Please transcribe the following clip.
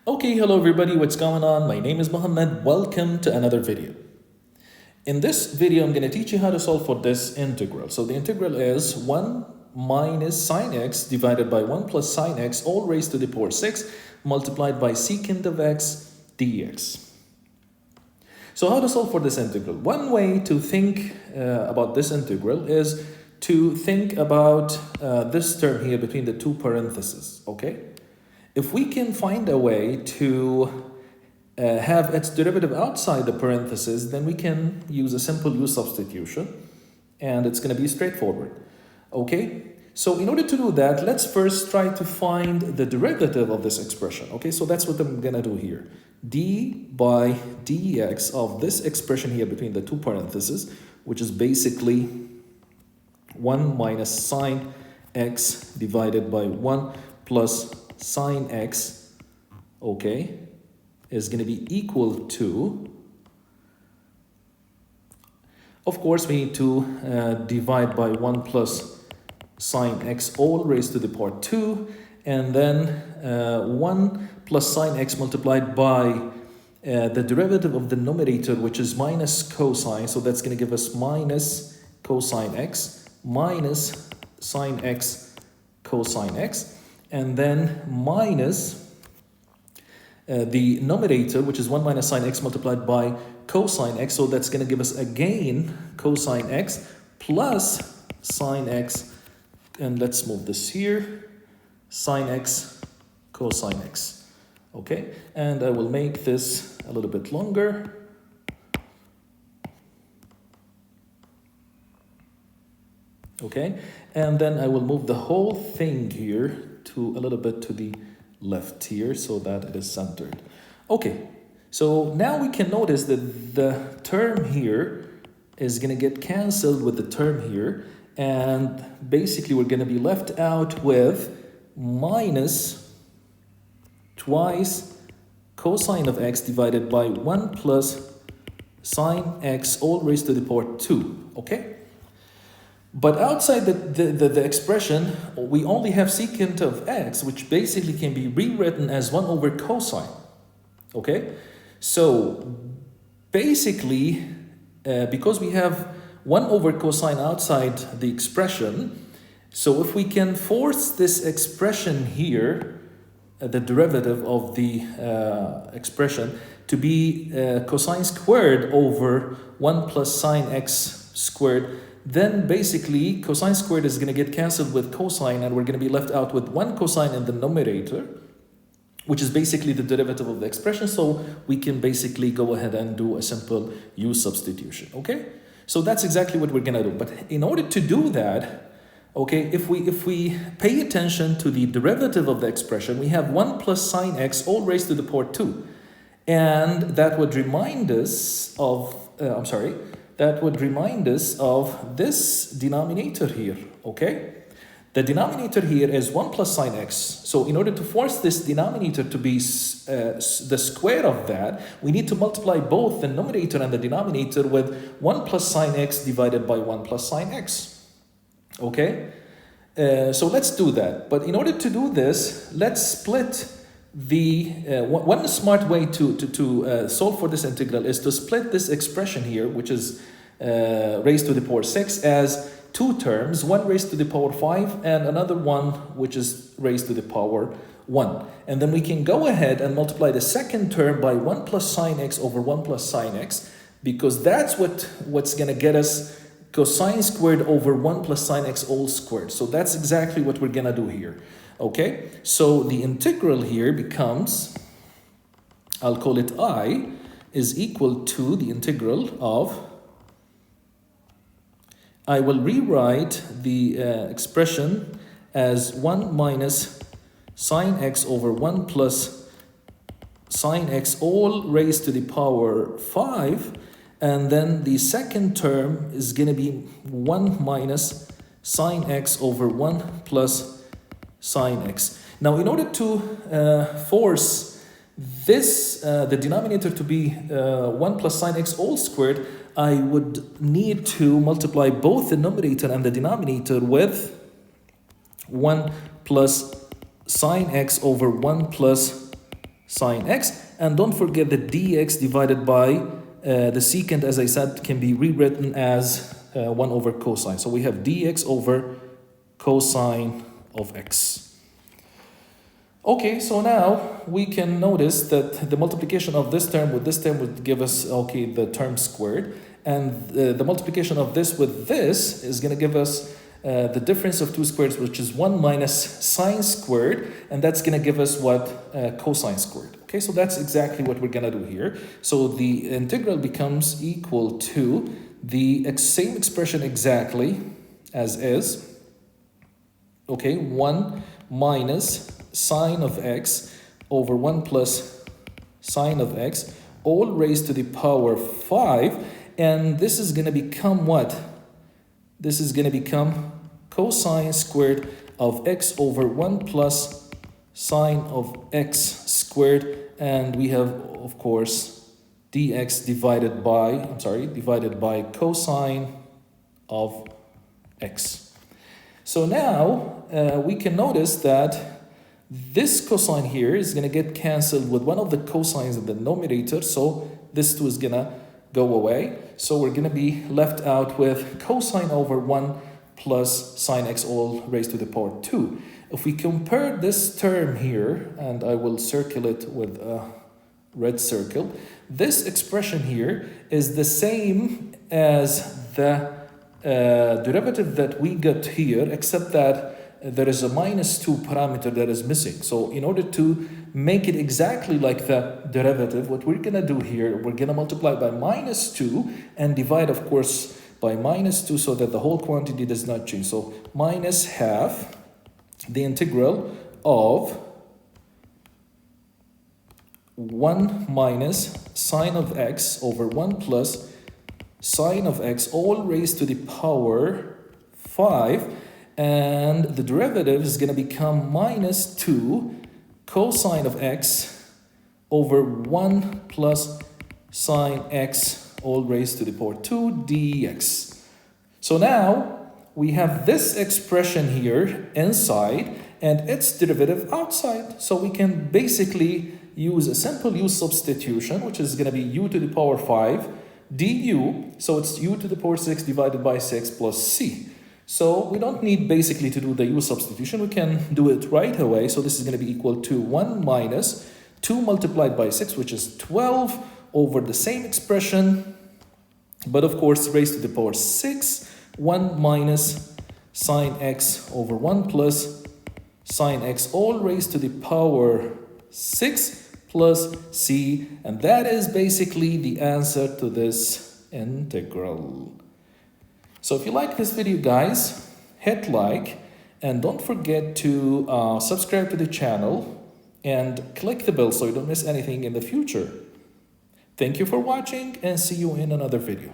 Okay, hello everybody, what's going on? My name is Mohammed. Welcome to another video. In this video, I'm going to teach you how to solve for this integral. So the integral is 1 minus sine x divided by 1 plus sine x all raised to the power 6 multiplied by secant of x dx. So how to solve for this integral? One way to think about this integral is to think about this term here between the two parentheses, okay? If we can find a way to have its derivative outside the parentheses, then we can use a simple u substitution, and it's going to be straightforward. Okay, so in order to do that, let's first try to find the derivative of this expression. Okay, so that's what I'm going to do here. D by dx of this expression here between the two parentheses, which is basically 1 minus sine x divided by 1 plus sine x, okay, is going to be equal to, of course, we need to divide by 1 plus sine x all raised to the power 2, and then 1 plus sine x multiplied by the derivative of the numerator, which is minus cosine, so that's going to give us minus cosine x minus sine x cosine x, and then minus the numerator, which is 1 minus sine x multiplied by cosine x, so that's going to give us again cosine x plus sine x, and let's move this here, sine x cosine x, okay? And I will make this a little bit longer. Okay, and then I will move the whole thing here to a little bit to the left here so that it is centered. Okay, so now we can notice that the term here is going to get cancelled with the term here, and basically we're going to be left out with minus twice cosine of x divided by 1 plus sine x all raised to the power 2, okay? But outside the expression, we only have secant of x, which basically can be rewritten as 1 over cosine, okay? So basically, because we have 1 over cosine outside the expression, so if we can force this expression here, the derivative of the expression, to be cosine squared over 1 plus sine x squared, then basically cosine squared is going to get cancelled with cosine, and we're going to be left out with 1 cosine in the numerator, which is basically the derivative of the expression. So we can basically go ahead and do a simple u substitution, okay? So that's exactly what we're going to do. But in order to do that, okay, if we pay attention to the derivative of the expression, we have 1 plus sine x all raised to the power 2. And that would remind us of, that would remind us of this denominator here, okay? The denominator here is 1 plus sine x. So in order to force this denominator to be the square of that, we need to multiply both the numerator and the denominator with 1 plus sine x divided by 1 plus sine x, okay? So let's do that. But in order to do this, let's split the one smart way to solve for this integral is to split this expression here, which is raised to the power 6, as two terms, one raised to the power 5 and another one which is raised to the power 1. And then we can go ahead and multiply the second term by 1 plus sine x over 1 plus sine x, because that's what's going to get us cosine squared over 1 plus sine x all squared. So that's exactly what we're going to do here. Okay, so the integral here becomes, I'll call it I, is equal to the integral of, I will rewrite the expression as 1 minus sine x over 1 plus sine x all raised to the power 5, and then the second term is going to be 1 minus sine x over 1 plus sine x. Now, in order to force this, the denominator to be 1 plus sine x all squared, I would need to multiply both the numerator and the denominator with 1 plus sine x over 1 plus sine x. And don't forget that dx divided by the secant, as I said, can be rewritten as 1 over cosine. So we have dx over cosine of x. Okay, so now we can notice that the multiplication of this term would give us, okay, the term squared. And the multiplication of this with this is going to give us the difference of two squares, which is 1 minus sine squared. And that's going to give us what? Cosine squared. Okay, so that's exactly what we're going to do here. So the integral becomes equal to the same expression exactly as is. Okay, 1 minus sine of x over 1 plus sine of x, all raised to the power 5. And this is going to become what? This is going to become cosine squared of x over 1 plus sine of x squared. And we have, of course, dx divided by cosine of x. So now we can notice that this cosine here is going to get cancelled with one of the cosines in the numerator. So this too is going to go away. So we're going to be left out with cosine over 1 plus sine x all raised to the power 2. If we compare this term here, and I will circle it with a red circle, this expression here is the same as the derivative that we got here, except that there is a -2 parameter that is missing. So in order to make it exactly like the derivative, what we're going to do here, we're going to multiply by -2 and divide, of course, by -2 so that the whole quantity does not change. So minus half the integral of 1 minus sine of x over 1 plus sine of x all raised to the power 5. And the derivative is going to become -2 cosine of x over 1 plus sine x all raised to the power 2 dx. So now we have this expression here inside and its derivative outside. So we can basically use a simple u substitution, which is going to be u to the power 5 du. So it's u to the power 6 divided by 6 plus c. So we don't need basically to do the u substitution. We can do it right away. So this is going to be equal to 1 minus 2 multiplied by 6, which is 12 over the same expression, but of course raised to the power 6, 1 minus sine x over 1 plus sine x all raised to the power 6 plus c. And that is basically the answer to this integral. So if you like this video, guys, hit like and don't forget to subscribe to the channel and click the bell so you don't miss anything in the future. Thank you for watching and see you in another video.